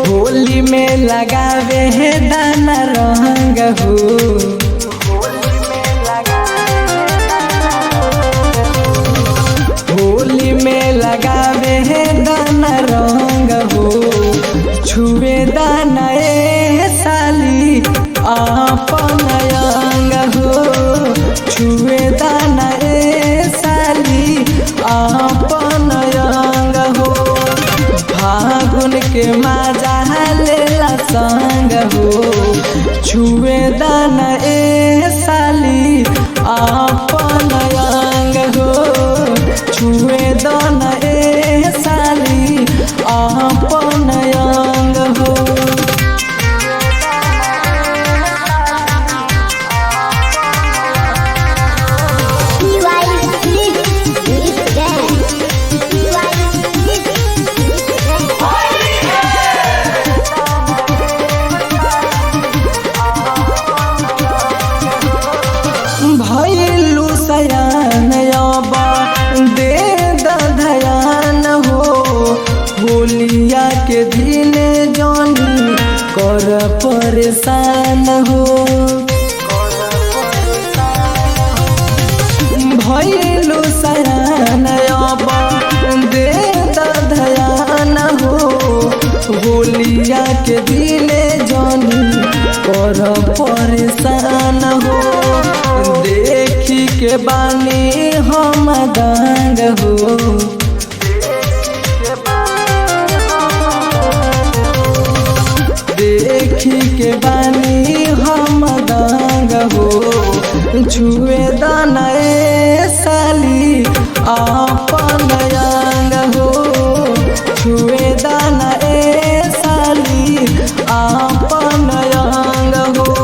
होली में लगावे है दाना रंग हो। होली में लगावे है दाना रंग हो। छुए दाना ए साली आपन अंग हो। छुए दाना ए साली आपन अंग हो। फागुन के मजा लेला संग हो। छुए दाना ए साली आपन अंग हो। छुए दाना ए साली आपन अंग हो। भैलू सयान दे दयान हो। होलिया के दिन जानी कर परेशान हो। भैलू सयान दे दयान हो। होलिया के दिन जानी कर परेशान हो। देखी के बानी हम दंग हो। देखी के बानी हम दंग हो। छुए दाना ए साली आपन अंग हो। छुए दाना ए साली आपन अंग हो।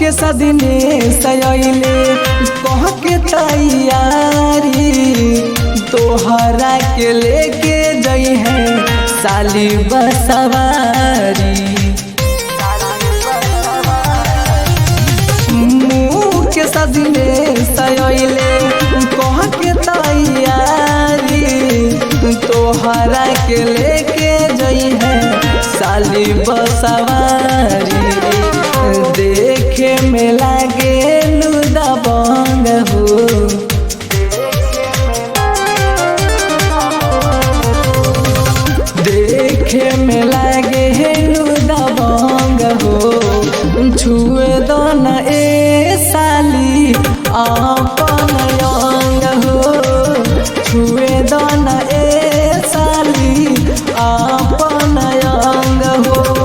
के सदने सयले कह के तैयारी तोहरा के लेके जई है साली बसवारी। मुँह के सदने सयले कह के तैयारी तोहरा के लेके जई है साली बसवारी। देखे में लागे दबंग हो। देखे में लागे दबंग हो। छुए दाना ए साली